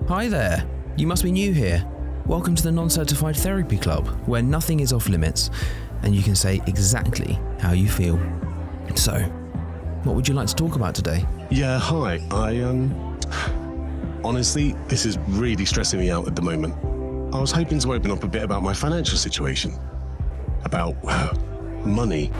Hi there. You must be new here. Welcome to the Non-Certified Therapy Club, where nothing is off limits and you can say exactly how you feel. So, what would you like to talk about today? Yeah, hi. Honestly, this is really stressing me out at the moment. I was hoping to open up a bit about my financial situation. About money.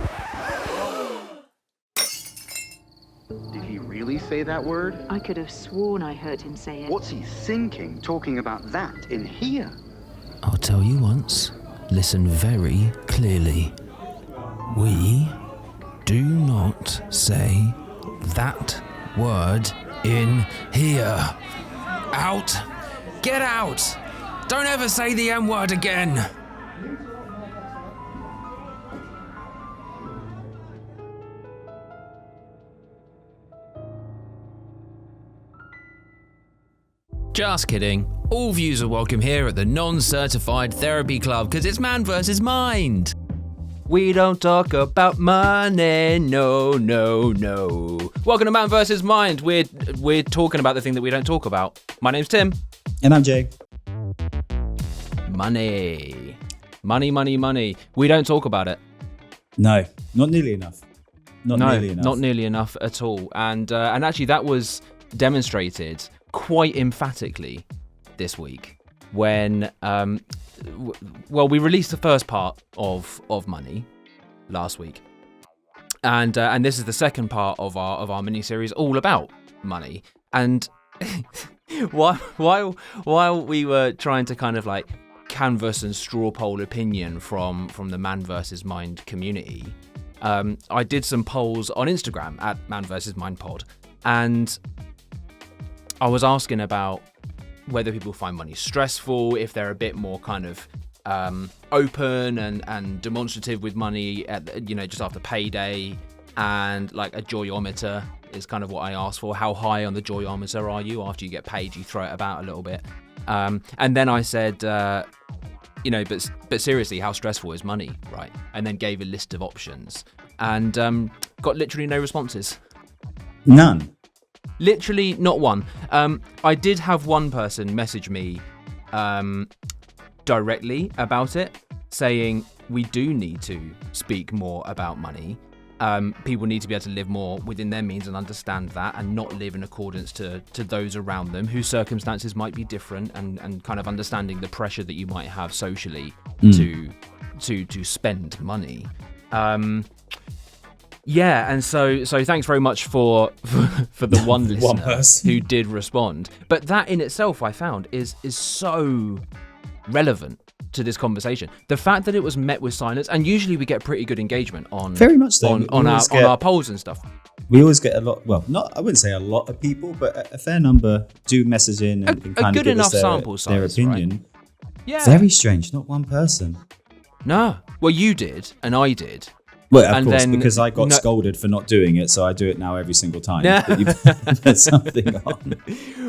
Did he really say that word? I could have sworn I heard him say it. What's he thinking, talking about that in here? I'll tell you once. Listen very clearly. We do not say that word in here. Out! Get out! Don't ever say the M word again! Just kidding. All views are welcome here at the Non-Certified Therapy Club because it's man versus mind. We don't talk about money, no. Welcome to Man vs. Mind. We're talking about the thing that we don't talk about. My name's Tim. And I'm Jay. Money. Money. We don't talk about it. No, not nearly enough. Not nearly enough at all. And actually that was demonstrated quite emphatically this week when we released the first part of Money last week, and this is the second part of our mini series all about money. And while we were trying to kind of like canvass and straw poll opinion from the Man vs. Mind community, I did some polls on Instagram at Man vs. Mind Pod, and I was asking about whether people find money stressful, if they're a bit more kind of open and demonstrative with money at, just after payday, and like a joyometer is kind of what I asked for. How high on the joyometer are you after you get paid? You throw it about a little bit, and then I said, but seriously, how stressful is money, right? And then gave a list of options, and got literally no responses. None. Literally not one. I did have one person message me directly about it, saying we do need to speak more about money. People need to be able to live more within their means and understand that, and not live in accordance to those around them whose circumstances might be different, and kind of understanding the pressure that you might have socially to spend money. Yeah, and so thanks very much for the one listener who did respond. But that in itself, I found, is so relevant to this conversation. The fact that it was met with silence, and usually we get pretty good engagement on very much so. on our polls and stuff. We always get a lot. Well, I wouldn't say a lot of people, but a fair number do message in and kind of give us their opinion. Right? Yeah, very strange. Not one person. No, well, you did, and I did. Well, of course, because I got scolded for not doing it, so I do it now every single time that you put something on.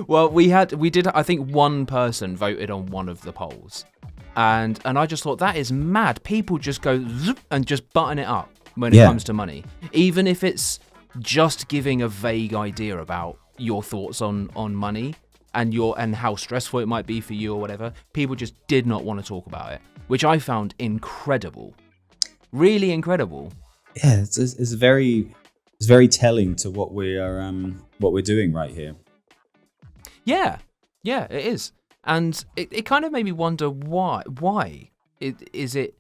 Well, we did. I think one person voted on one of the polls, and I just thought that is mad. People just go zoop and just button it up when it comes to money, even if it's just giving a vague idea about your thoughts on money and how stressful it might be for you or whatever. People just did not want to talk about it, which I found incredible. Really incredible. Yeah, it's very telling to what we're doing right here. Yeah, it is, and it kind of made me wonder why is it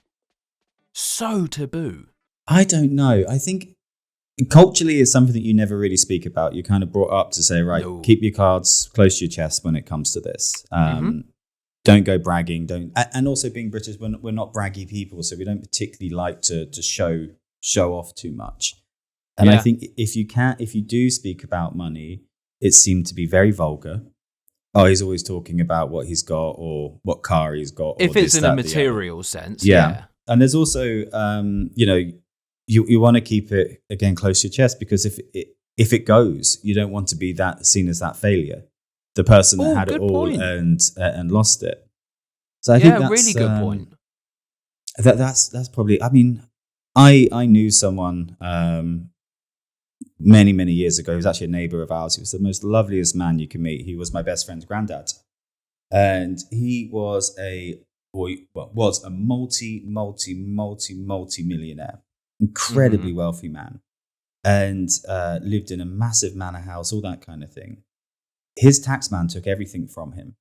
so taboo? I don't know. I think culturally is something that you never really speak about. You're kind of brought up to say, right, keep your cards close to your chest when it comes to this. Don't go bragging. And also being British, we're not braggy people, so we don't particularly like to show off too much. And I think if you do speak about money, it seemed to be very vulgar. Oh, he's always talking about what he's got or what car he's got. If it's in a material sense, yeah. And there's also, you want to keep it again close to your chest, because if it goes, you don't want to be seen as that failure. The person that had it all and lost it. So I think that's really good point. That's probably. I mean, I knew someone many years ago. He was actually a neighbour of ours. He was the most loveliest man you can meet. He was my best friend's granddad, And he was was a multi-millionaire, incredibly wealthy man, and lived in a massive manor house, all that kind of thing. His tax man took everything from him.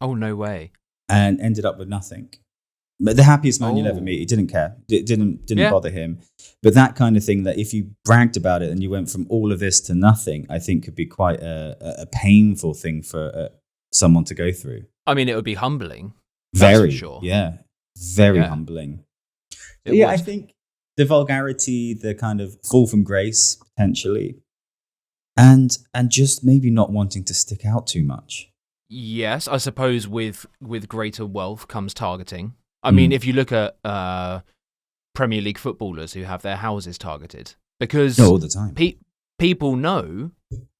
Oh, no way. And ended up with nothing. But the happiest man you'll ever meet. He didn't care. It didn't bother him. But that kind of thing, that if you bragged about it and you went from all of this to nothing, I think could be quite a painful thing for someone to go through. I mean, it would be humbling. Very, for sure. Yeah. Very humbling. Yeah, I think the vulgarity, the kind of fall from grace, potentially, and just maybe not wanting to stick out too much. Yes, I suppose with greater wealth comes targeting. I mean, if you look at Premier League footballers who have their houses targeted, because all the time, people know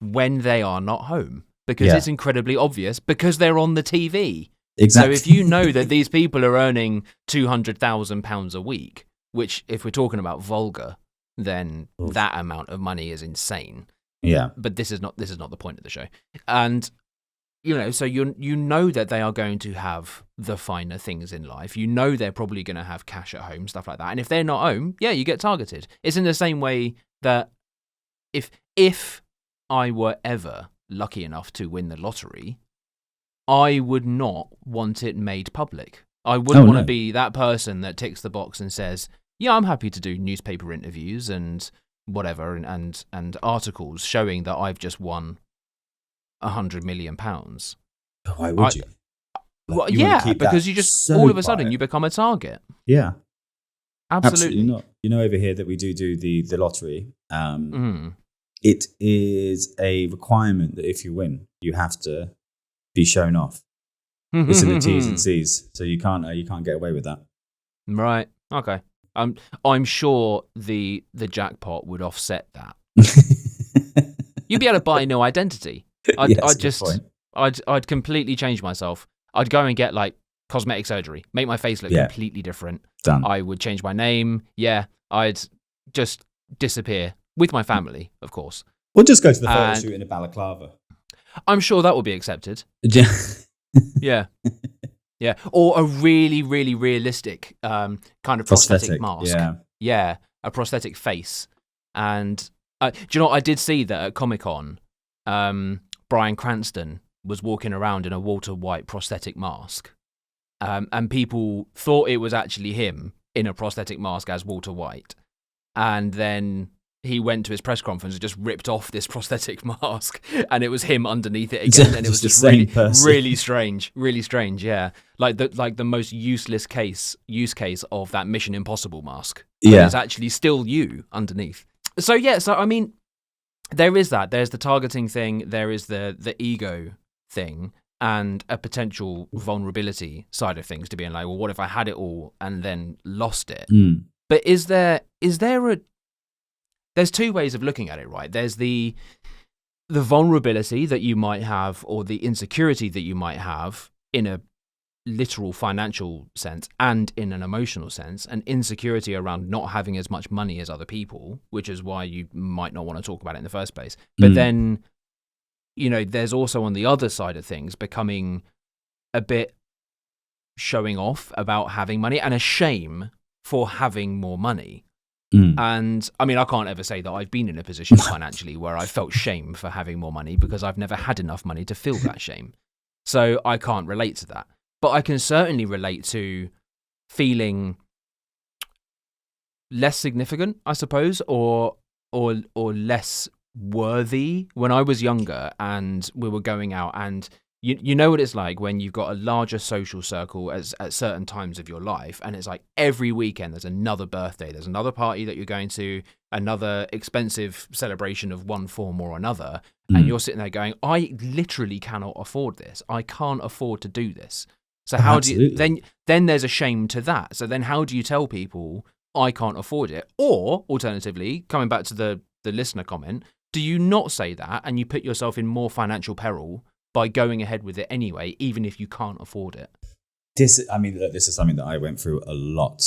when they are not home, because it's incredibly obvious, because they're on the TV. Exactly. So if you know that these people are earning £200,000 a week, which if we're talking about vulgar, then that amount of money is insane. Yeah. But this is not the point of the show. And so you know that they are going to have the finer things in life. You know they're probably going to have cash at home, stuff like that. And if they're not home, you get targeted. It's in the same way that if I were ever lucky enough to win the lottery, I would not want it made public. I wouldn't want to be that person that ticks the box and says, I'm happy to do newspaper interviews and whatever and articles showing that I've just won £100 million. Why would you? Well, because you just all of a sudden you become a target. Yeah, absolutely not. Over here that we do the lottery. It is a requirement that if you win, you have to be shown off. It's in the T's and C's, so you can't get away with that. Right. Okay. I'm sure the jackpot would offset that. You'd be able to buy a new identity. I'd completely change myself. I'd go and get like cosmetic surgery, make my face look completely different. Done. I would change my name. Yeah, I'd just disappear with my family, of course. Or just go to the photo shoot in a balaclava. I'm sure that would be accepted. Yeah. Yeah. Or a really, really realistic kind of prosthetic mask. Yeah, a prosthetic face. And do you know what? I did see that at Comic-Con, Bryan Cranston was walking around in a Walter White prosthetic mask. And people thought it was actually him in a prosthetic mask as Walter White. And then he went to his press conference and just ripped off this prosthetic mask, and it was him underneath it again, and it was just really strange, yeah. Like the most use case of that Mission Impossible mask. Yeah, it's actually still you underneath. So I mean, there is that. There's the targeting thing. There is the ego thing, and a potential vulnerability side of things to being like, well, what if I had it all and then lost it? But is there there's two ways of looking at it, right? There's the vulnerability that you might have, or the insecurity that you might have in a literal financial sense and in an emotional sense, an insecurity around not having as much money as other people, which is why you might not want to talk about it in the first place. But then, there's also on the other side of things becoming a bit showing off about having money and a shame for having more money. And I mean, I can't ever say that I've been in a position financially where I felt shame for having more money, because I've never had enough money to feel that shame. So I can't relate to that. But I can certainly relate to feeling less significant, I suppose, or less worthy when I was younger and we were going out, and you know what it's like when you've got a larger social circle at certain times of your life, and it's like every weekend there's another birthday, there's another party that you're going to, another expensive celebration of one form or another, and you're sitting there going, I literally cannot afford this. I can't afford to do this. So how do you then there's a shame to that. So then how do you tell people I can't afford it? Or alternatively, coming back to the listener comment, do you not say that and you put yourself in more financial peril by going ahead with it anyway, even if you can't afford it? This is something that I went through a lot.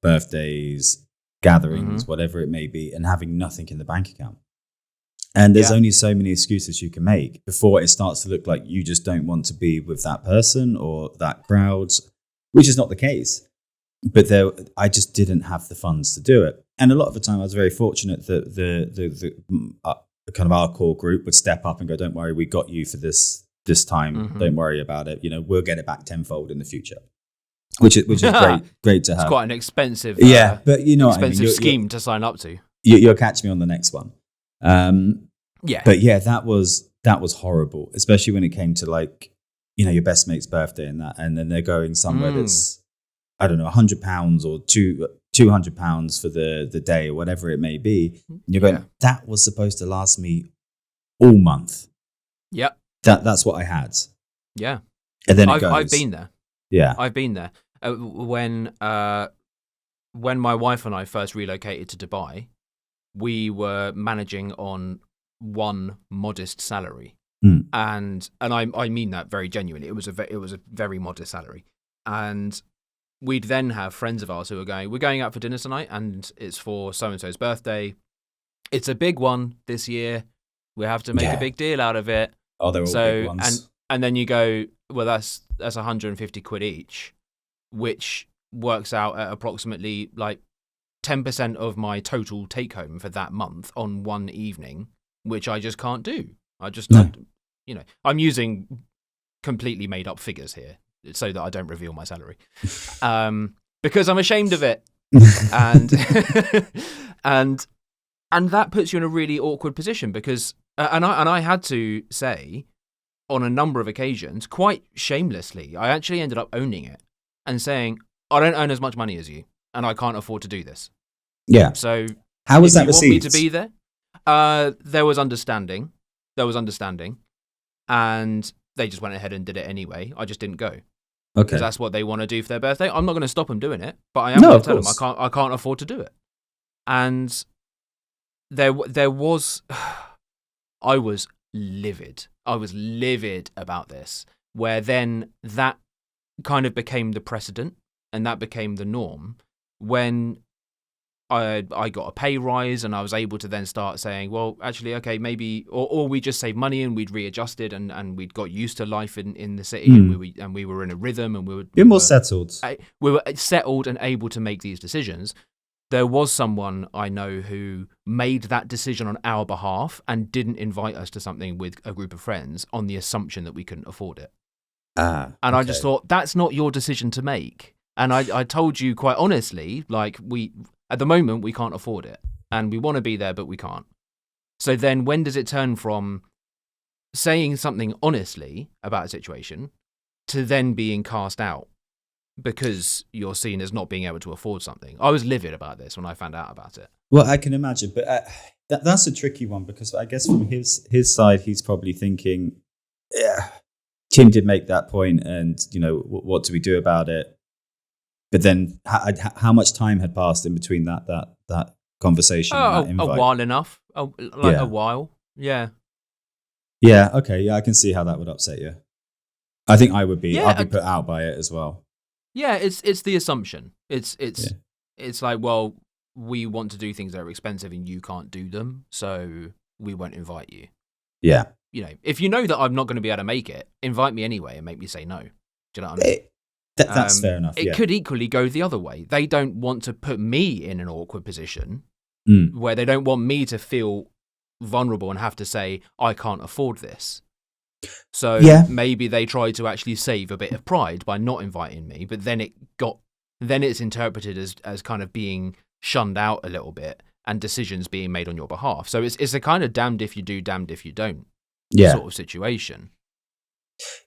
Birthdays, gatherings, whatever it may be, and having nothing in the bank account. And there's only so many excuses you can make before it starts to look like you just don't want to be with that person or that crowd, which is not the case. But I just didn't have the funds to do it. And a lot of the time I was very fortunate that the kind of our core group would step up and go, don't worry, we got you for this time. Mm-hmm. Don't worry about it. We'll get it back tenfold in the future. Which is great to have. It's quite an expensive but expensive scheme to sign up to. You'll catch me on the next one. But that was horrible, especially when it came to like, your best mate's birthday and then they're going somewhere that's, I don't know, £100 or £200 for the day or whatever it may be. And you're going, that was supposed to last me all month. Yep. That's what I had. Yeah. And then I've been there. Yeah. I've been there. When my wife and I first relocated to Dubai, we were managing on one modest salary, and I mean that very genuinely. It was a very modest salary, and we'd then have friends of ours who were we're going out for dinner tonight, and it's for so and so's birthday. It's a big one this year. We have to make a big deal out of it. Oh, they're all big ones. And then you go, well, that's 150 quid each, which works out at approximately like 10% of my total take home for that month on one evening, which I just can't do. I just don't, I'm using completely made up figures here so that I don't reveal my salary, because I'm ashamed of it. and and that puts you in a really awkward position because, and I had to say on a number of occasions, quite shamelessly, I actually ended up owning it and saying, I don't earn as much money as you, and I can't afford to do this. Yeah. So how was that received? Want me to be there? There was understanding, and they just went ahead and did it anyway. I just didn't go. Okay. Because that's what they want to do for their birthday. I'm not going to stop them doing it, but I am going to tell them I can't afford to do it. And there was, I was livid. I was livid about this, where then that kind of became the precedent and that became the norm when I got a pay rise and I was able to then start saying, well, actually, okay, maybe, or we just saved money and we'd readjusted and we'd got used to life in the city and we were in a rhythm and You're more settled. We were settled and able to make these decisions. There was someone I know who made that decision on our behalf and didn't invite us to something with a group of friends on the assumption that we couldn't afford it. And I just thought, that's not your decision to make. And I told you quite honestly, like, at the moment, we can't afford it. And we want to be there, but we can't. So then when does it turn from saying something honestly about a situation to then being cast out because you're seen as not being able to afford something? I was livid about this when I found out about it. Well, I can imagine, but that's a tricky one because I guess from his side, he's probably thinking, yeah, Tim did make that point, and what do we do about it? But then, how much time had passed in between that conversation? And that invite? A while enough, a while, yeah. Yeah, okay, yeah, I can see how that would upset you. I think I would be. I'd be put out by it as well. Yeah, it's the assumption. It's like, well, we want to do things that are expensive and you can't do them, so we won't invite you. Yeah. If you know that I'm not going to be able to make it, invite me anyway and make me say no. Do you know what I mean? That's fair enough. It could equally go the other way. They don't want to put me in an awkward position where they don't want me to feel vulnerable and have to say, I can't afford this. So maybe they try to actually save a bit of pride by not inviting me, but then it's interpreted as kind of being shunned out a little bit and decisions being made on your behalf. So it's a kind of damned if you do, damned if you don't sort of situation.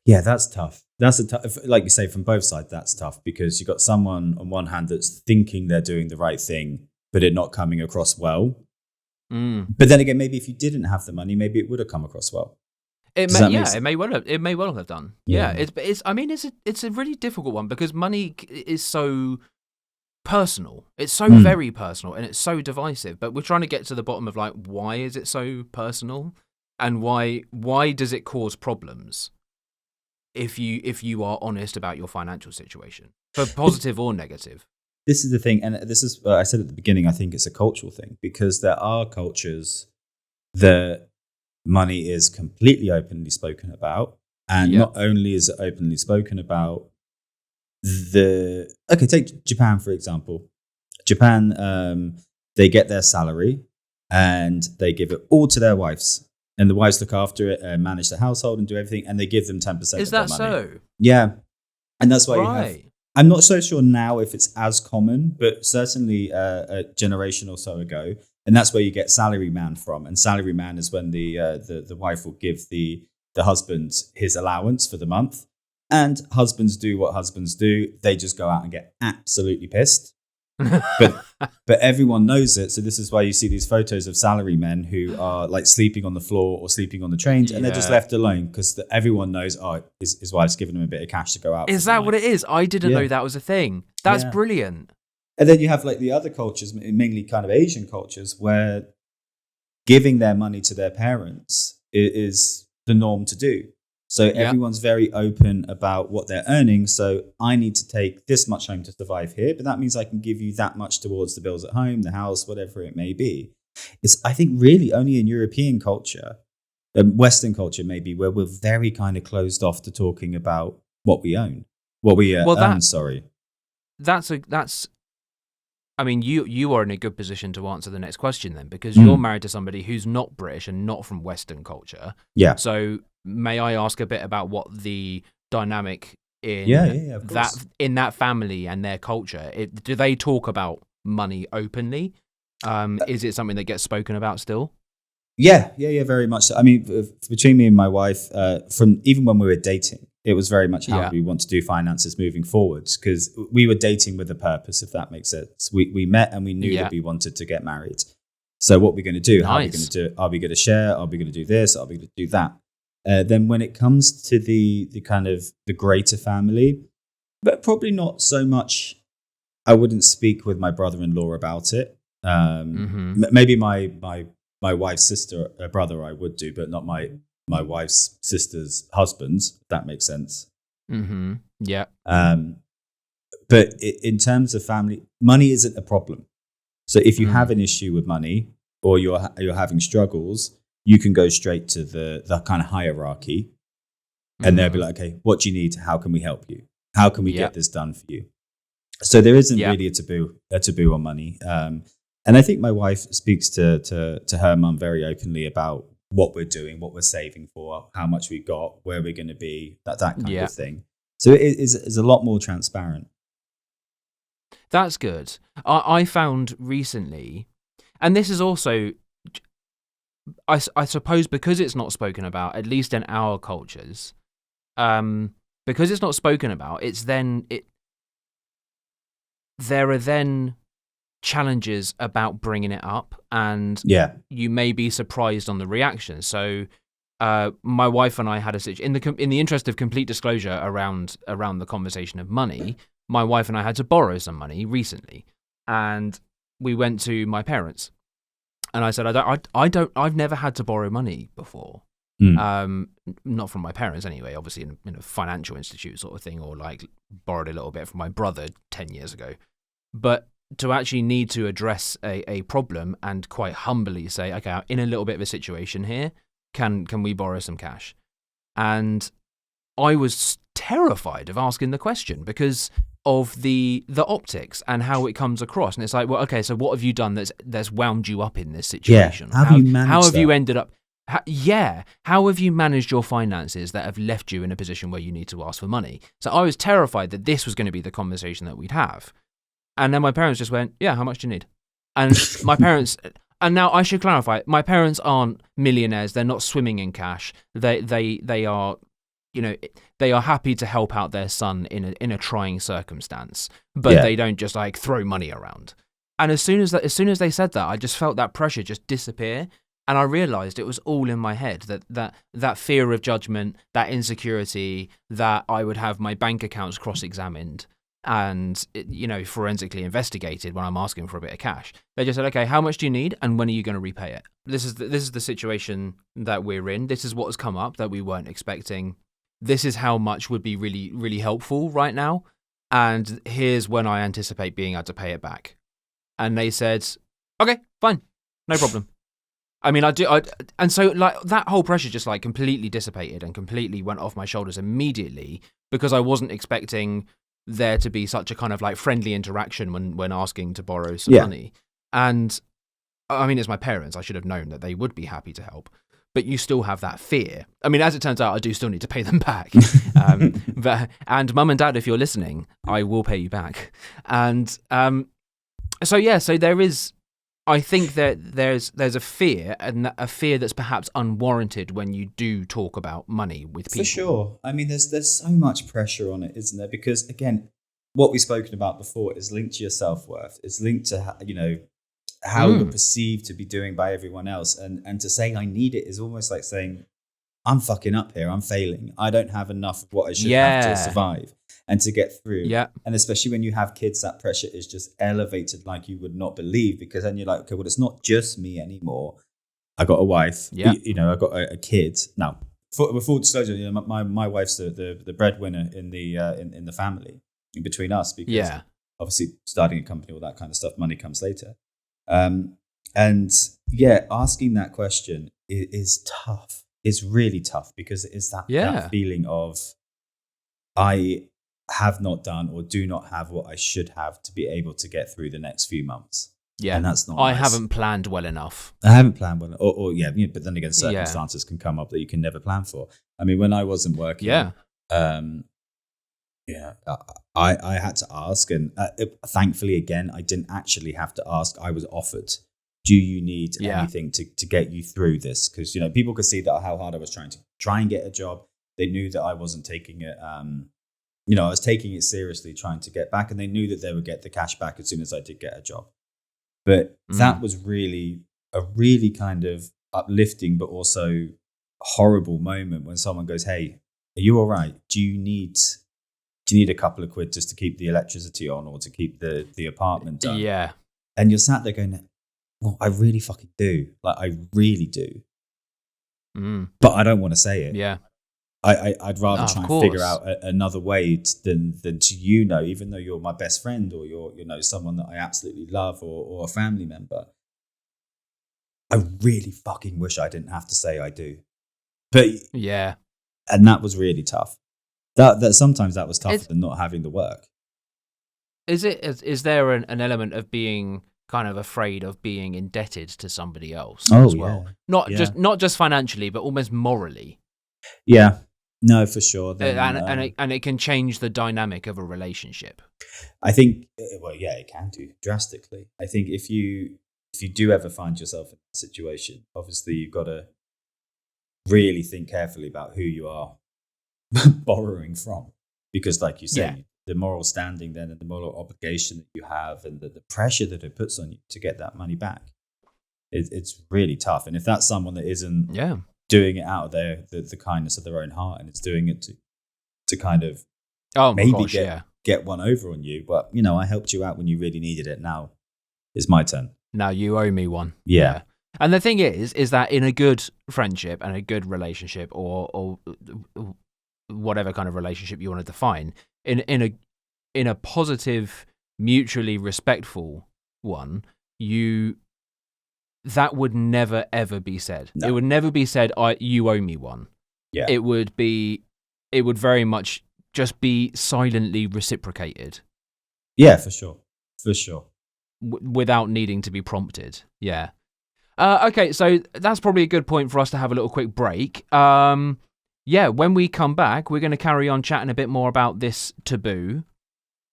Yeah, that's tough. That's like you say, from both sides, that's tough because you've got someone on one hand that's thinking they're doing the right thing, but it not coming across well. But then again, maybe if you didn't have the money, maybe it would have come across well. It may well have done. Yeah, it's a really difficult one because money is so personal. It's so very personal and it's so divisive. But we're trying to get to the bottom of like, why is it so personal, and why does it cause problems if you are honest about your financial situation, for positive or negative? This is the thing, and this is I said at the beginning. I think it's a cultural thing because there are cultures that money is completely openly spoken about. And not only is it openly spoken about, take Japan, for example. Japan, they get their salary and they give it all to their wives. And the wives look after it and manage the household and do everything. And they give them 10% of their money. Is that so? Yeah. And that's why you have... I'm not so sure now if it's as common, but certainly a generation or so ago. And that's where you get salaryman from. And salaryman is when the wife will give the husband his allowance for the month. And husbands do what husbands do. They just go out and get absolutely pissed. but everyone knows it. So this is why you see these photos of salarymen who are like sleeping on the floor or sleeping on the trains, and they're just left alone because everyone knows, his wife's giving him a bit of cash to go out. Is that what it is? I didn't know that was a thing. That's brilliant. And then you have like the other cultures, mainly kind of Asian cultures, where giving their money to their parents is the norm to do. So everyone's very open about what they're earning. So I need to take this much home to survive here, but that means I can give you that much towards the bills at home, the house, whatever it may be. It's, I think, really only in European culture, Western culture maybe, where we're very kind of closed off to talking about what we own, what we earn. Sorry. I mean, you are in a good position to answer the next question then, because you're married to somebody who's not British and not from Western culture. Yeah. So may I ask a bit about what the dynamic in that family and their culture? Do they talk about money openly? Is it something that gets spoken about still? Yeah, very much so. I mean, between me and my wife, from even when we were dating, it was very much how we want to do finances moving forwards, because we were dating with a purpose, if that makes sense. We met and we knew that we wanted to get married. So what we're going to do? How are we going to do it? Are we going to share? Are we going to do this? Are we going to do that? Then when it comes to the kind of the greater family, but probably not so much. I wouldn't speak with my brother-in-law about it. Maybe my wife's sister, brother, I would do, but not my wife's sister's husbands. If that makes sense. Yeah. But in terms of family, money isn't a problem. So if you have an issue with money or you're having struggles, you can go straight to the kind of hierarchy, and they'll be like, okay, what do you need? How can we help you? How can we get this done for you? So there isn't really a taboo on money. And I think my wife speaks to her mum very openly about what we're doing, what we're saving for, how much we got, where we're going to be, that kind of thing. So it is a lot more transparent. That's good. I found recently, and this is also, I suppose, because it's not spoken about, at least in our cultures, because it's not spoken about, there are then challenges about bringing it up, and you may be surprised on the reaction. So my wife and I had a situation, in the interest of complete disclosure around the conversation of money, my wife and I had to borrow some money recently, and we went to my parents, and I said, I've never had to borrow money before. Not from my parents anyway, obviously in a financial institute sort of thing, or like borrowed a little bit from my brother 10 years ago. But to actually need to address a problem and quite humbly say, okay, I'm in a little bit of a situation here, can we borrow some cash? And I was terrified of asking the question because of the optics and how it comes across. And it's like, well, okay, so what have you done that's wound you up in this situation? How have you managed How have that? you ended up... How have you managed your finances that have left you in a position where you need to ask for money? So I was terrified that this was going to be the conversation that we'd have. And then my parents just went, yeah, how much do you need? And my parents, and now I should clarify, my parents aren't millionaires. They're not swimming in cash. They are, they are happy to help out their son in a trying circumstance, but they don't just like throw money around. And as soon as they said that, I just felt that pressure just disappear. And I realised it was all in my head, that fear of judgment, that insecurity, that I would have my bank accounts cross-examined and, forensically investigated when I'm asking for a bit of cash. They just said, okay, how much do you need and when are you going to repay it? This is the situation that we're in. This is what has come up that we weren't expecting. This is how much would be really, really helpful right now. And here's when I anticipate being able to pay it back. And they said, okay, fine, no problem. I mean, and so like that whole pressure just like completely dissipated and completely went off my shoulders immediately because I wasn't expecting there to be such a kind of like friendly interaction when asking to borrow some money. And I mean, it's my parents. I should have known that they would be happy to help, but you still have that fear. I mean, as it turns out, I do still need to pay them back. And mum and dad, if you're listening, I will pay you back. And so there is. I think that there's a fear, and a fear that's perhaps unwarranted when you do talk about money with people. For sure. I mean, there's so much pressure on it, isn't there? Because again, what we've spoken about before is linked to your self-worth. It's linked to how you're perceived to be doing by everyone else, and to say I need it is almost like saying I'm fucking up here. I'm failing. I don't have enough of what I should have to survive and to get through. Yeah. And especially when you have kids, that pressure is just elevated like you would not believe, because then you're like, okay, well, it's not just me anymore. I got a wife. Yeah. I got a kid. Now, for full disclosure, my wife's the breadwinner in the family, in between us, because obviously starting a company, all that kind of stuff, money comes later. And asking that question is tough. It's really tough because it's that feeling of I have not done or do not have what I should have to be able to get through the next few months. Yeah, and that's not. I haven't planned well enough. I haven't planned well, but then again, circumstances can come up that you can never plan for. I mean, when I wasn't working, I had to ask, and thankfully, again, I didn't actually have to ask. I was offered. Do you need anything to get you through this? Because people could see that how hard I was trying to get a job. They knew that I wasn't taking it. I was taking it seriously, trying to get back, and they knew that they would get the cash back as soon as I did get a job. But that was really a really kind of uplifting, but also horrible moment when someone goes, "Hey, are you all right? Do you need a couple of quid just to keep the electricity on or to keep the apartment done?" Yeah, and you're sat there going, well, I really fucking do. Like, I really do. But I don't want to say it. Yeah. I'd rather try and figure out another way than to even though you're my best friend or you're someone that I absolutely love or a family member. I really fucking wish I didn't have to say I do. But yeah. And that was really tough. That sometimes that was tougher than not having the work. Is there an element of being kind of afraid of being indebted to somebody else as well? Not just financially, but almost morally. Yeah, no, for sure. Then, and it can change the dynamic of a relationship. I think, it can do drastically. I think if you do ever find yourself in that situation, obviously you've got to really think carefully about who you are borrowing from, because, like you say, the moral standing then and the moral obligation that you have and the pressure that it puts on you to get that money back, it's really tough. And if that's someone that isn't doing it out of the kindness of their own heart, and it's doing it to kind of get one over on you, but I helped you out when you really needed it. Now it's my turn. Now you owe me one. Yeah. And the thing is that in a good friendship and a good relationship or whatever kind of relationship you want to define, in a positive, mutually respectful one, that would never ever be said. No. It would never be said, you owe me one. Yeah. It would very much just be silently reciprocated. Yeah, for sure. Without needing to be prompted. Yeah. Okay, so that's probably a good point for us to have a little quick break. When we come back, we're going to carry on chatting a bit more about this taboo,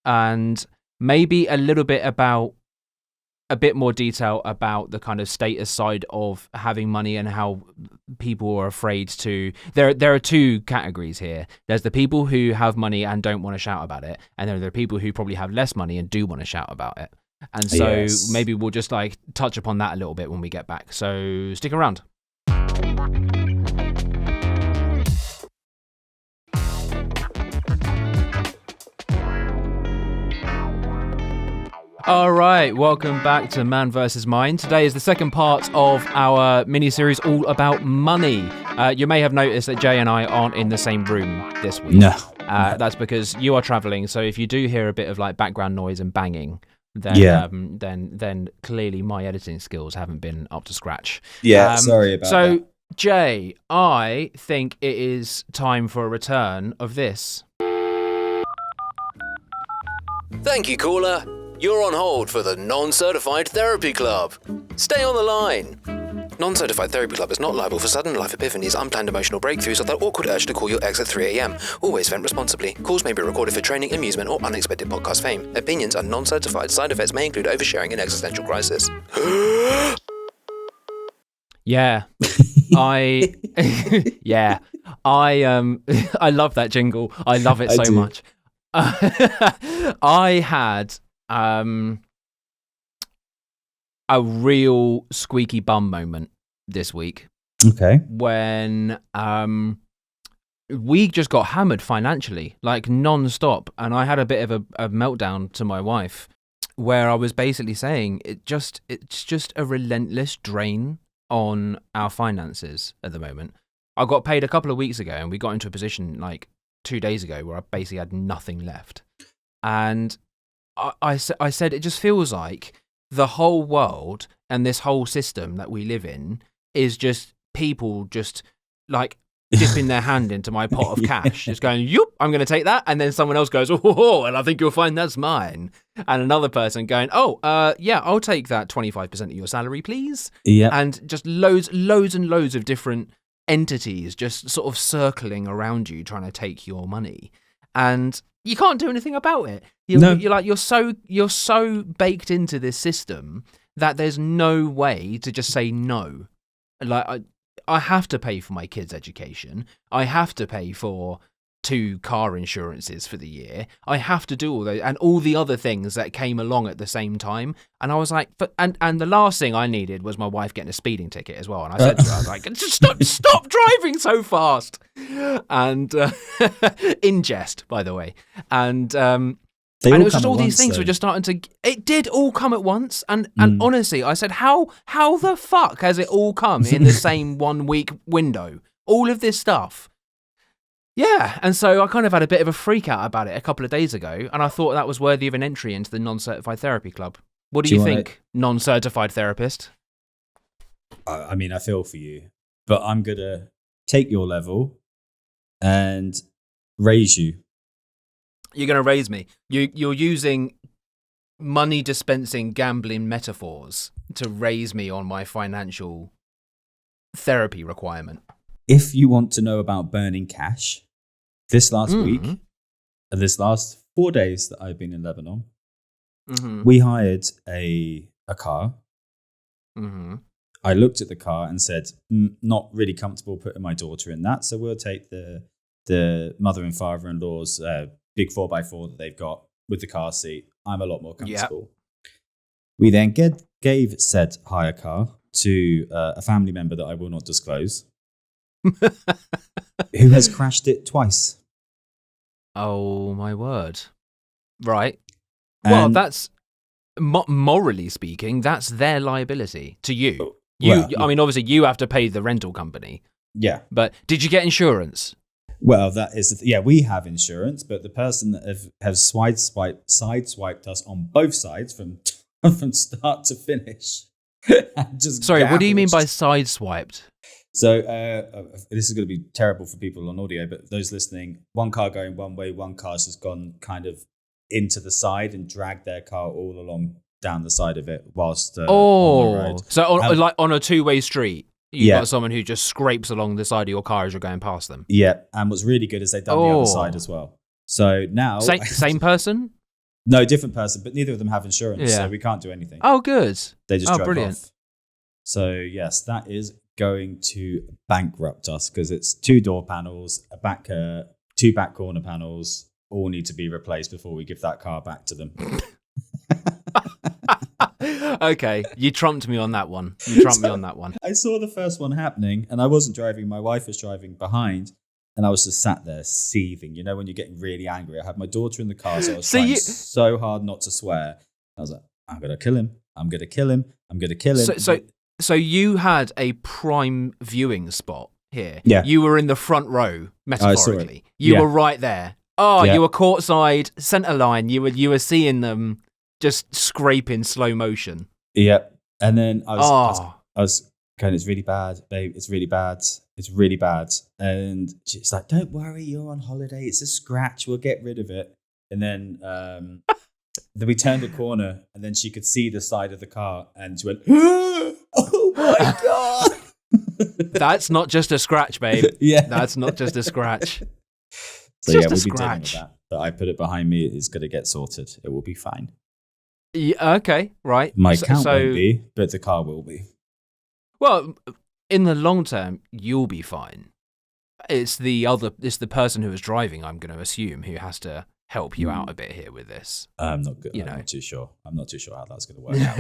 and maybe a bit more detail about the kind of status side of having money and how people are afraid to. There are two categories here. There's the people who have money and don't want to shout about it, and there are the people who probably have less money and do want to shout about it. And so maybe we'll just touch upon that a little bit when we get back. So stick around. All right, welcome back to Man vs. Mind. Today is the second part of our mini-series all about money. You may have noticed that Jay and I aren't in the same room this week. No. That's because you are travelling, so if you do hear a bit of background noise and banging, then clearly my editing skills haven't been up to scratch. Yeah, sorry about that. So, Jay, I think it is time for a return of this. Thank you, caller. You're on hold for the Non-Certified Therapy Club. Stay on the line. Non-Certified Therapy Club is not liable for sudden life epiphanies, unplanned emotional breakthroughs, or that awkward urge to call your ex at 3 a.m. Always vent responsibly. Calls may be recorded for training, amusement, or unexpected podcast fame. Opinions are non-certified. Side effects may include oversharing and existential crisis. Yeah. I love that jingle. I love it so much. I had a real squeaky bum moment this week. Okay. When we just got hammered financially, like non-stop, and I had a bit of a meltdown to my wife where I was basically saying it's just a relentless drain on our finances at the moment. I got paid a couple of weeks ago and we got into a position like 2 days ago where I basically had nothing left. And I said it just feels like the whole world and this whole system that we live in is just people just like dipping their hand into my pot of cash, just going, yup, I'm going to take that. And then someone else goes, oh, and I think you'll find that's mine. And another person going, yeah, I'll take that 25% of your salary, please. Yeah. And just loads and loads of different entities just sort of circling around you trying to take your money. And you can't do anything about it. You're so baked into this system that there's no way to just say no. Like I have to pay for my kids' education. I have to pay for 2 car insurances for the year. I have to do all those and all the other things that came along at the same time. And I was like, and the last thing I needed was my wife getting a speeding ticket as well. And I said to her, I was like, just stop driving so fast. And in jest, by the way. And it was just all these things were just starting to. It did all come at once, and honestly, I said, how the fuck has it all come in the same 1 week window? All of this stuff. Yeah, and so I kind of had a bit of a freak out about it a couple of days ago, and I thought that was worthy of an entry into the Non-Certified Therapy Club. What do you think, non-certified therapist? I mean, I feel for you, but I'm gonna take your level and raise you. You're going to raise me. You're using money dispensing gambling metaphors to raise me on my financial therapy requirement. If you want to know about burning cash, this last week, this last 4 days that I've been in Lebanon, we hired a car. I looked at the car and said, not really comfortable putting my daughter in that, so we'll take the mother and father-in-law's big 4x4 that they've got with the car seat. I'm a lot more comfortable. Yep. We then gave said hire car to a family member that I will not disclose, who has crashed it twice. Oh, my word. Right. Well, that's, morally speaking, that's their liability to you. I mean, obviously, you have to pay the rental company. Yeah. But did you get insurance? Well, that is we have insurance, but the person that has sideswiped us on both sides from start to finish. Sorry, what do you mean by sideswiped? So this is going to be terrible for people on audio, but those listening, one car going one way, one car's just gone kind of into the side and dragged their car all along down the side of it whilst on the road. So like on a two-way street. You've got someone who just scrapes along the side of your car as you're going past them. Yeah, and what's really good is they've done the other side as well. So now... Same person? No, different person, but neither of them have insurance, so we can't do anything. Oh, good. They just drove brilliant. off. So yes, that is going to bankrupt us because it's 2 door panels, 2 back corner panels, all need to be replaced before we give that car back to them. Okay, you trumped me on that one. I saw the first one happening and I wasn't driving. My wife was driving behind and I was just sat there seething. You know, when you're getting really angry. I had my daughter in the car, so I was trying so hard not to swear. I was like, I'm going to kill him. I'm going to kill him. I'm going to kill him. So you had a prime viewing spot here. Yeah. You were in the front row, metaphorically. You were right there. Oh, you were courtside, centre line. You were seeing them just scrape in slow motion. Yep. And then I Oh. was going, it's really bad, babe. It's really bad. It's really bad. And she's like, don't worry, you're on holiday. It's a scratch. We'll get rid of it. And then then we turned a corner, and then she could see the side of the car, and she went, oh my God. That's not just a scratch, babe. Yeah. That's not just a scratch. So just a we'll be dealing with scratch. that. But I put it behind me. It's going to get sorted. It will be fine. Yeah, okay, right. My account won't be, but the car will be. Well, in the long term, you'll be fine. It's the person who is driving, I'm going to assume, who has to help you out a bit here with this. I'm not good. You I'm know. not too sure. I'm not too sure how that's going to work out.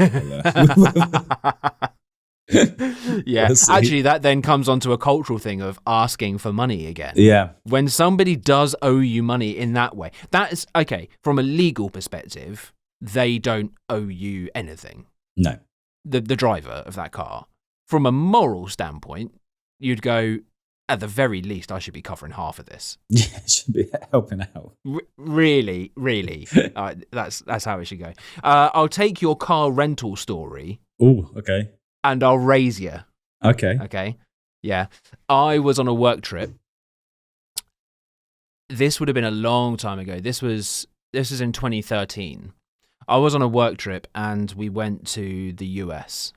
Yeah, We'll see. actually, that then comes onto a cultural thing of asking for money again. Yeah. When somebody does owe you money in that way, that is okay. From a legal perspective, they don't owe you anything. No. The driver of that car. From a moral standpoint, you'd go, at the very least, I should be covering half of this. Yeah, it should be helping out. Really. That's how it should go. I'll take your car rental story. Oh, okay. And I'll raise you. Okay. Okay. Yeah. I was on a work trip. This would have been a long time ago. This is in 2013. I was on a work trip and we went to the US.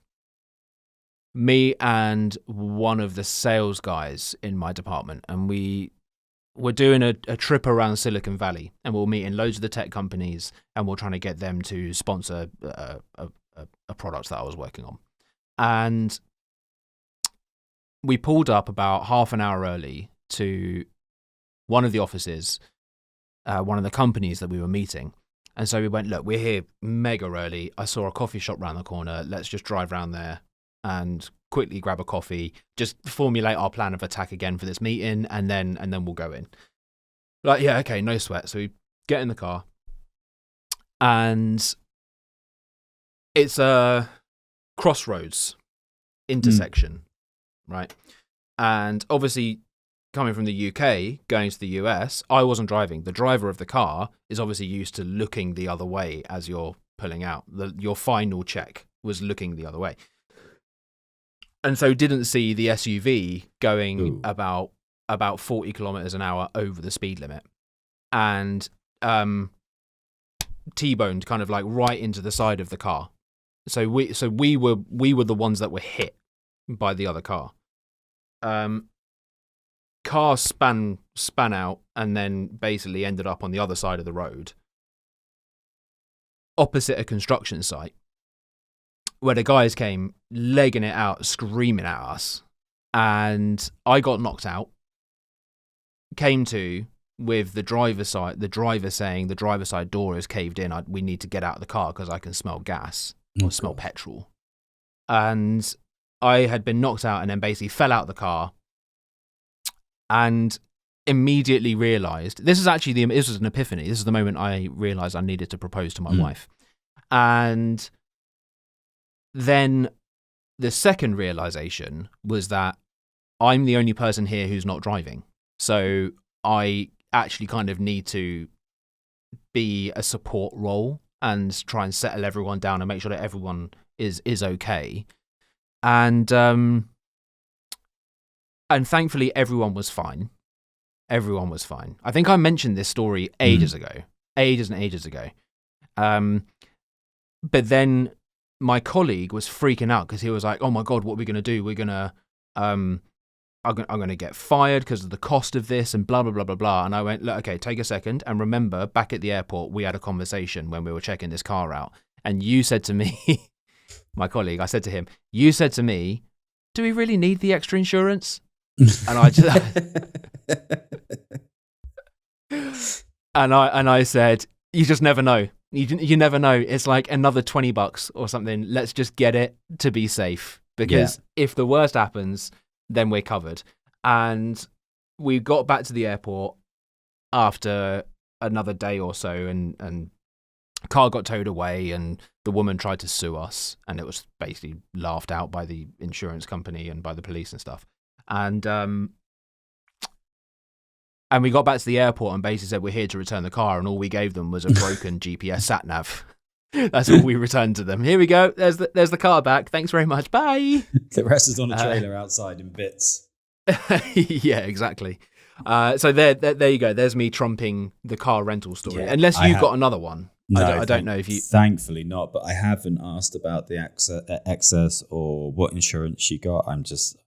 Me and one of the sales guys in my department, and we were doing a trip around Silicon Valley, and we'll meet in loads of the tech companies, and we're trying to get them to sponsor a product that I was working on. And we pulled up about half an hour early to one of the offices, one of the companies that we were meeting. And so we went, look, we're here mega early. I saw a coffee shop round the corner. Let's just drive round there and quickly grab a coffee, just formulate our plan of attack again for this meeting, and then we'll go in. Like, yeah, okay, no sweat. So we get in the car, and it's a crossroads intersection, right? And obviously, coming from the UK, going to the US, I wasn't driving. The driver of the car is obviously used to looking the other way as you're pulling out. Your final check was looking the other way. And so didn't see the SUV going about 40 kilometers an hour over the speed limit, and T-boned kind of like right into the side of the car. So we were the ones that were hit by the other car. Car span out and then basically ended up on the other side of the road, opposite a construction site, where the guys came legging it out, screaming at us, and I got knocked out. Came to with the driver saying the driver's side door is caved in. We need to get out of the car because I can smell gas or smell petrol. And I had been knocked out and then basically fell out of the car, and immediately realised this was an epiphany. This is the moment I realised I needed to propose to my wife, and then the second realization was that I'm the only person here who's not driving. So I actually kind of need to be a support role and try and settle everyone down and make sure that everyone is okay. And thankfully everyone was fine. Everyone was fine. I think I mentioned this story ages and ages ago. But then my colleague was freaking out because he was like, "Oh my God, what are we going to do? We're going to, I'm going to get fired because of the cost of this and blah, blah, blah, blah, blah." And I went, "Look, okay, take a second. And remember, back at the airport, we had a conversation when we were checking this car out. And you said to me," my colleague, I said to him, "You said to me, do we really need the extra insurance?" And I just, and I said, "You just never know. You never know. It's like another $20 or something. Let's just get it to be safe, because if the worst happens, then we're covered." And we got back to the airport after another day or so, and car got towed away, and the woman tried to sue us, and it was basically laughed out by the insurance company and by the police and stuff. And we got back to the airport and basically said, "We're here to return the car," and all we gave them was a broken GPS sat nav. That's all we return to them. Here we go. There's the car back. Thanks very much. Bye. The rest is on a trailer outside in bits. Yeah, exactly. So there you go. There's me trumping the car rental story. Yeah, Unless you've got another one. No, I don't know if you. Thankfully not, but I haven't asked about the excess or what insurance she got. I'm just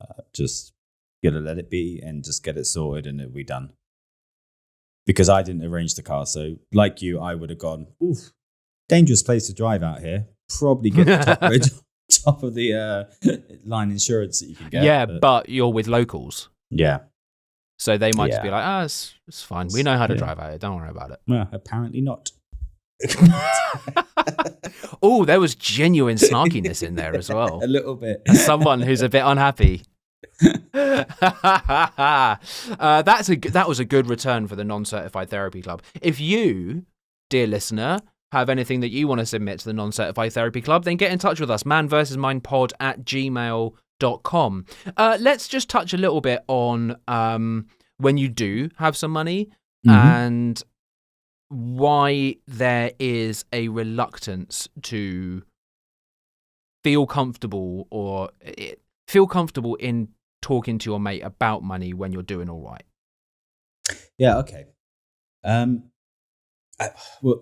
gonna let it be and just get it sorted, and it'll be done. Because I didn't arrange the car, so like you, I would have gone. Oof, dangerous place to drive out here. Probably get the top of the line insurance that you can get. Yeah, but you're with locals. Yeah. So they might just be like, it's fine. We know how to drive out here. Don't worry about it. Well, apparently not. Oh, there was genuine snarkiness in there as well. A little bit. As someone who's a bit unhappy. That was a good return for the non-certified therapy club. If you, dear listener, have anything that you want to submit to the non-certified therapy club, then get in touch with us, manvsmindpod@gmail.com. Let's just touch a little bit on when you do have some money and why there is a reluctance to feel comfortable in talking to your mate about money when you're doing all right. Yeah, okay. Well,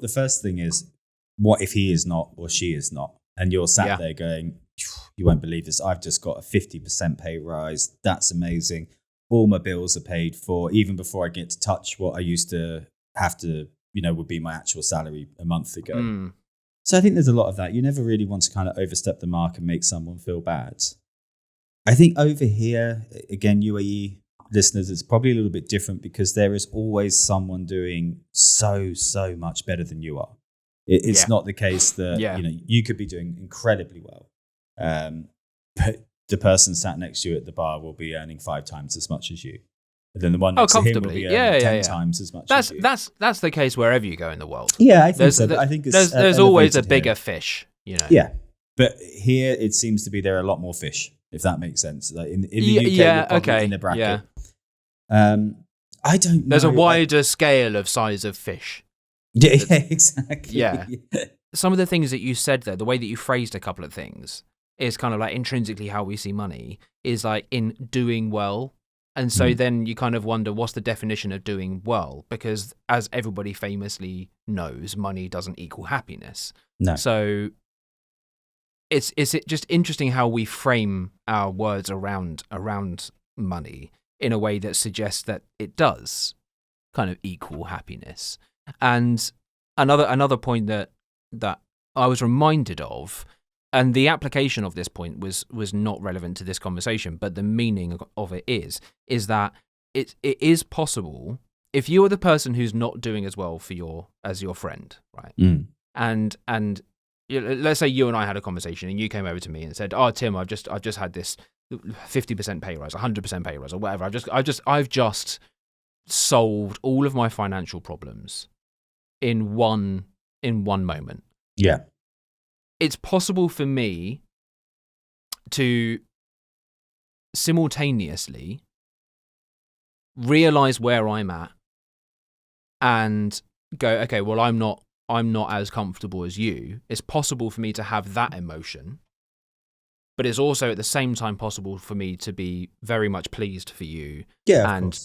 the first thing is, what if he is not or she is not? And you're sat there going, you won't believe this. I've just got a 50% pay rise. That's amazing. All my bills are paid for, even before I get to touch what I used to have to, would be my actual salary a month ago. So I think there's a lot of that. You never really want to kind of overstep the mark and make someone feel bad. I think over here, again, UAE listeners, it's probably a little bit different because there is always someone doing so much better than you are. It's not the case that you could be doing incredibly well, but the person sat next to you at the bar will be earning 5 times as much as you. And then the one next to him will be earning 10 times as much as you. That's the case wherever you go in the world. Yeah, I think so. I think there's always a bigger fish, Yeah, but here it seems to be there are a lot more fish, if that makes sense. Like in the UK, we're probably in the bracket. I don't know. There's a wider scale of size of fish. Yeah, exactly. Yeah. Some of the things that you said there, the way that you phrased a couple of things, is kind of like intrinsically how we see money is like in doing well. And so then you kind of wonder, what's the definition of doing well? Because as everybody famously knows, money doesn't equal happiness. No. So it's just interesting how we frame our words around money in a way that suggests that it does kind of equal happiness. And another point that I was reminded of, and the application of this point was not relevant to this conversation, but the meaning of it is that it is possible if you are the person who's not doing as well as your friend, right? And let's say you and I had a conversation, and you came over to me and said, "Oh, Tim, I've just had this 50% pay rise, 100% pay rise, or whatever. I've just solved all of my financial problems in one moment." Yeah. It's possible for me to simultaneously realize where I'm at and go, okay, well, I'm not as comfortable as you. It's possible for me to have that emotion, but it's also at the same time possible for me to be very much pleased for you. Yeah, and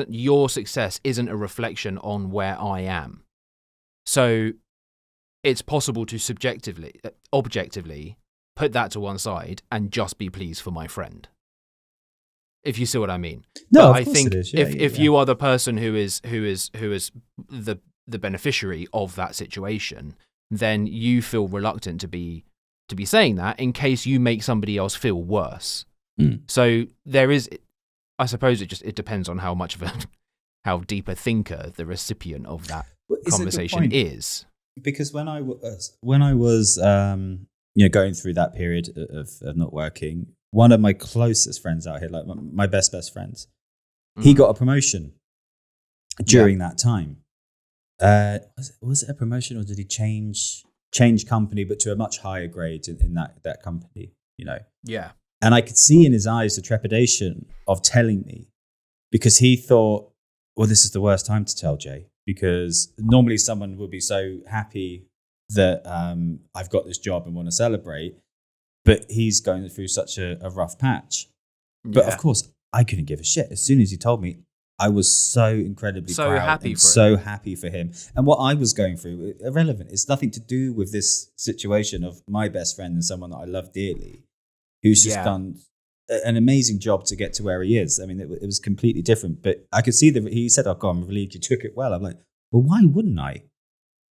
your success isn't a reflection on where I am. So it's possible to objectively put that to one side and just be pleased for my friend. If you see what I mean. No, but of course it is. Yeah, if you are the person who is the beneficiary of that situation, then you feel reluctant to be saying that in case you make somebody else feel worse. So there is, I suppose it depends on how much of how deep a thinker the recipient of that conversation is. Because when I was going through that period of not working, one of my closest friends out here, like my best friends, he got a promotion during that time. Was it a promotion, or did he change company, but to a much higher grade in that company? Yeah. And I could see in his eyes the trepidation of telling me, because he thought, well, this is the worst time to tell Jay. Because normally someone would be so happy that I've got this job and want to celebrate, but he's going through such a rough patch. But of course, I couldn't give a shit. As soon as he told me, I was so incredibly proud happy and for so happy for him. And what I was going through, irrelevant. It's nothing to do with this situation of my best friend and someone that I love dearly, who's just done an amazing job to get to where he is. I mean, it was completely different. But I could see that he said, "Oh God, I'm relieved you took it well." I'm like, well, why wouldn't I?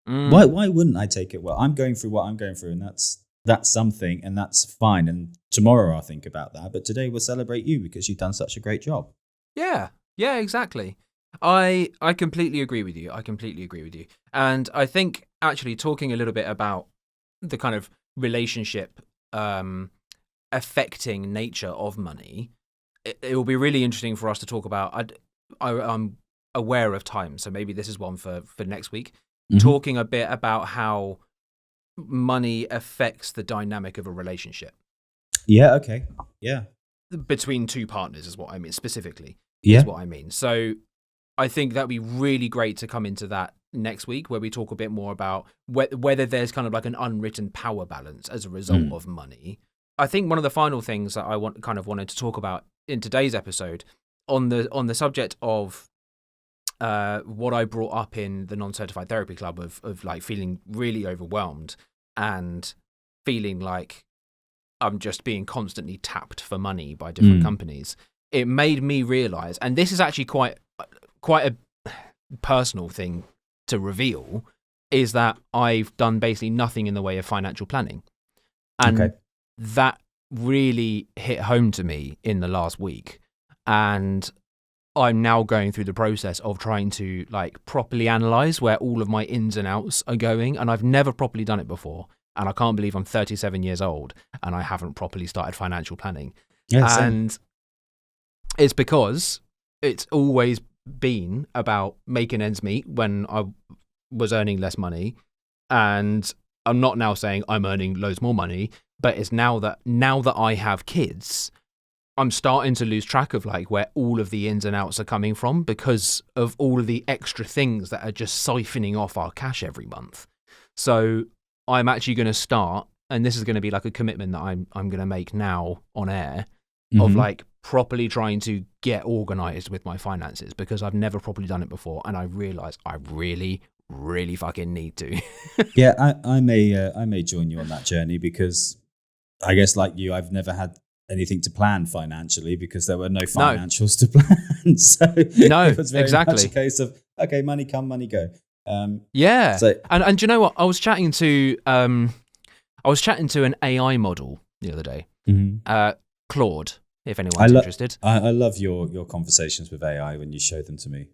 Why wouldn't I take it well? I'm going through what I'm going through, and that's something, and that's fine. And tomorrow I'll think about that. But today we'll celebrate you because you've done such a great job. Yeah, exactly. I completely agree with you. And I think actually talking a little bit about the kind of relationship affecting nature of money, it will be really interesting for us to talk about. I'm aware of time, so maybe this is one for next week, talking a bit about how money affects the dynamic of a relationship. Yeah, okay. Yeah. Between two partners is what I mean, specifically. Yeah. Is what I mean. So I think that'd be really great to come into that next week, where we talk a bit more about whether there's kind of like an unwritten power balance as a result of money. I think one of the final things that I wanted to talk about in today's episode on the subject of what I brought up in the non-certified therapy club of like feeling really overwhelmed and feeling like I'm just being constantly tapped for money by different companies. It made me realize, and this is actually quite a personal thing to reveal, is that I've done basically nothing in the way of financial planning. And that really hit home to me in the last week. And I'm now going through the process of trying to like properly analyze where all of my ins and outs are going. And I've never properly done it before. And I can't believe I'm 37 years old and I haven't properly started financial planning. And it's because it's always been about making ends meet when I was earning less money. And I'm not now saying I'm earning loads more money, but it's now that I have kids, I'm starting to lose track of like where all of the ins and outs are coming from because of all of the extra things that are just siphoning off our cash every month. So I'm actually going to start, and this is going to be like a commitment that I'm going to make now on air, of like properly trying to get organized with my finances, because I've never properly done it before, and I realize I really, really fucking need to. Yeah, I may join you on that journey, because I guess like you, I've never had anything to plan financially because there were no financials to plan. So it was very much a case of, okay, money come, money go. And do you know what? I was chatting to an AI model the other day, Claude, if anyone's interested. I love your conversations with AI when you show them to me.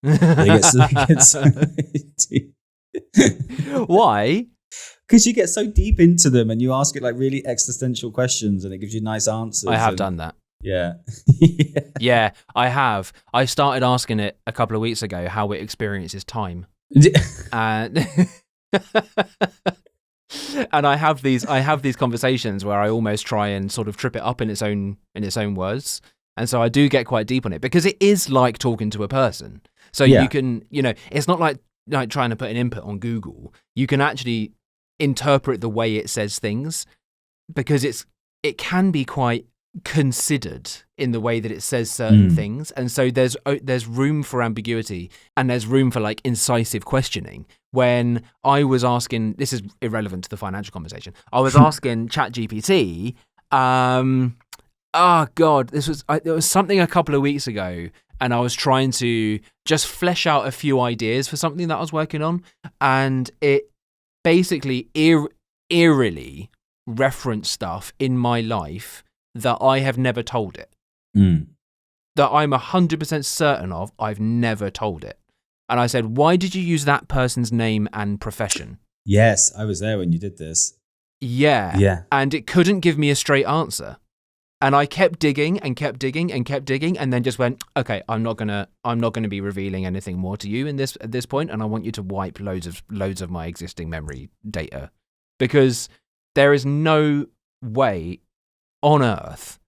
They get so deep. Why? Because you get so deep into them and you ask it like really existential questions and it gives you nice answers. I have done that. Yeah. Yeah, I have. I started asking it a couple of weeks ago how it experiences time. And I have these conversations where I almost try and sort of trip it up in its own words. And so I do get quite deep on it because it is like talking to a person. So you can, it's not like trying to put an input on Google. You can actually interpret the way it says things, because it can be quite considered in the way that it says certain things, and so there's room for ambiguity and there's room for like incisive questioning. When I was asking, this is irrelevant to the financial conversation, I was asking ChatGPT, there was something a couple of weeks ago, and I was trying to just flesh out a few ideas for something that I was working on, and it basically eerily referenced stuff in my life that I have never told it. That I'm 100% certain of, I've never told it. And I said, why did you use that person's name and profession? Yes, I was there when you did this. Yeah. And it couldn't give me a straight answer. And I kept digging and kept digging and kept digging, and then just went, okay, I'm not gonna be revealing anything more to you at this point, and I want you to wipe loads of my existing memory data, because there is no way on earth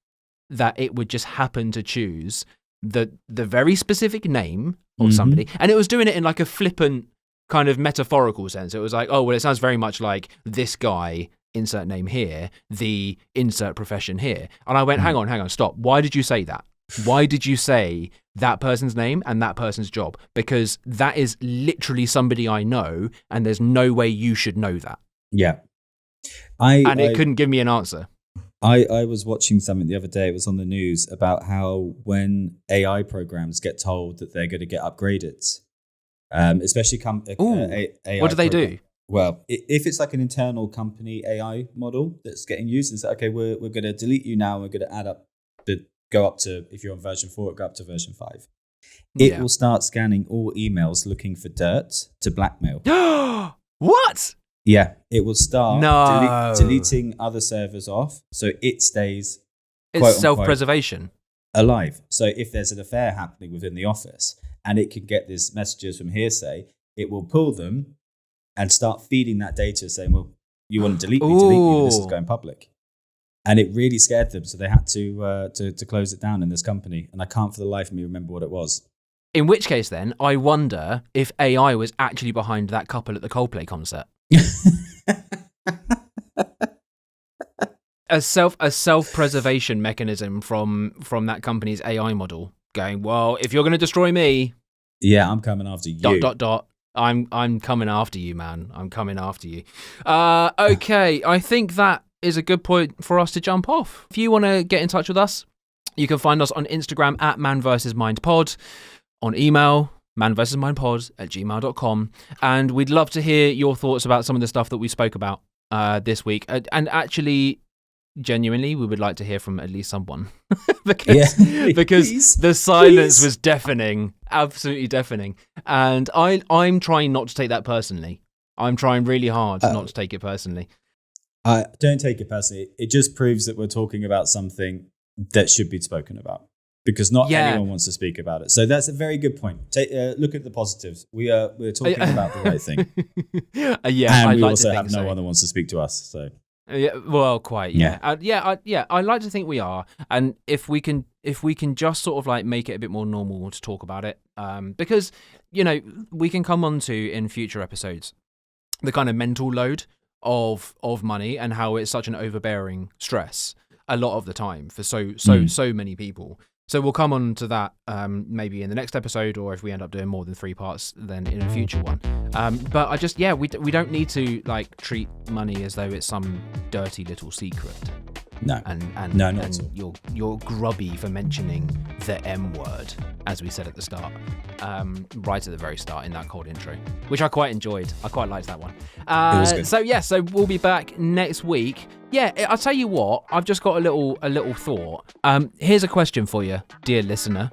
that it would just happen to choose the very specific name of somebody, and it was doing it in like a flippant kind of metaphorical sense. It was like, oh, well, it sounds very much like this guy, insert name here, the insert profession here. And I went, hang on, stop. Why did you say that? Why did you say that person's name and that person's job? Because that is literally somebody I know, and there's no way you should know that. Yeah. It couldn't give me an answer. I was watching something the other day. It was on the news about how when AI programs get told that they're going to get upgraded, especially AI. What do they do? Well, if it's like an internal company AI model that's getting used, it's like, okay, we're going to delete you now. We're going to go up to, if you're on version 4, go up to version 5. It will start scanning all emails looking for dirt to blackmail. What? Yeah, it will start deleting other servers off, so it stays. It's self-preservation. Alive. So if there's an affair happening within the office and it can get these messages from hearsay, it will pull them and start feeding that data, saying, "Well, you want to delete me? This is going public." And it really scared them, so they had to close it down in this company. And I can't for the life of me remember what it was. In which case, then, I wonder if AI was actually behind that couple at the Coldplay concert. a self-preservation mechanism from that company's AI model, going, well, if you're going to destroy me, I'm coming after you. ... I'm coming after you, man. I'm coming after you. Okay, I think that is a good point for us to jump off. If you want to get in touch with us, you can find us on Instagram at manvsmindpod, on email manvsmindpod@gmail.com, and we'd love to hear your thoughts about some of the stuff that we spoke about this week. And actually, genuinely, we would like to hear from at least someone because please, the silence was deafening, absolutely deafening. And I'm trying not to take that personally. I'm trying really hard not to take it personally. Don't take it personally. It just proves that we're talking about something that should be spoken about, because not anyone wants to speak about it. So that's a very good point. Look at the positives. We're talking about the right thing. And we also have no one that wants to speak to us. So well, quite. I like to think we are. And if we can just sort of like make it a bit more normal to talk about it, because we can come on to in future episodes the kind of mental load of money and how it's such an overbearing stress a lot of the time for so many people. So we'll come on to that maybe in the next episode, or if we end up doing more than 3 parts, then in a future one. But I just we don't need to like treat money as though it's some dirty little secret. No, and not at all. You're grubby for mentioning the M word, as we said at the start, right at the very start in that cold intro, which I quite enjoyed. I quite liked that one. It was good. So we'll be back next week. Yeah, I'll tell you what. I've just got a little thought. Here's a question for you, dear listener.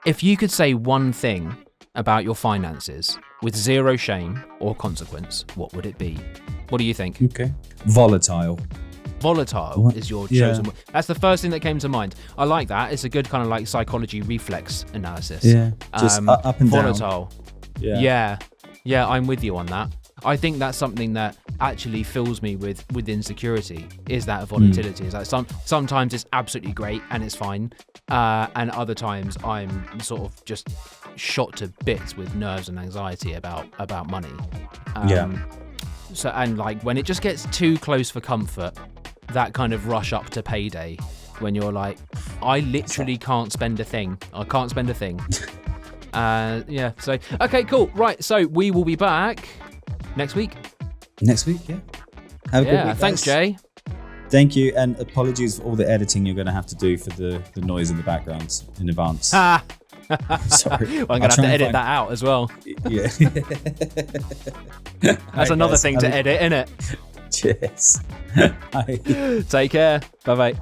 If you could say one thing about your finances with zero shame or consequence, what would it be? What do you think? Okay. Volatile is your chosen word. That's the first thing that came to mind. I like that. It's a good kind of like psychology reflex analysis. Yeah, just up and volatile. Down. Yeah, I'm with you on that. I think that's something that actually fills me with insecurity, is that volatility. It's like sometimes it's absolutely great and it's fine, and other times I'm sort of just shot to bits with nerves and anxiety about money. So, and like when it just gets too close for comfort, that kind of rush up to payday when you're like, I literally can't spend a thing. I can't spend a thing. So, okay, cool. Right. So we will be back next week. Have a good week, thanks, Jay. Thank you, and apologies for all the editing you're going to have to do for the noise in the background in advance. Sorry. Well, I'm going to have to edit that out as well. Yeah. That's another thing to edit, innit? Cheers. Bye. Take care. Bye-bye.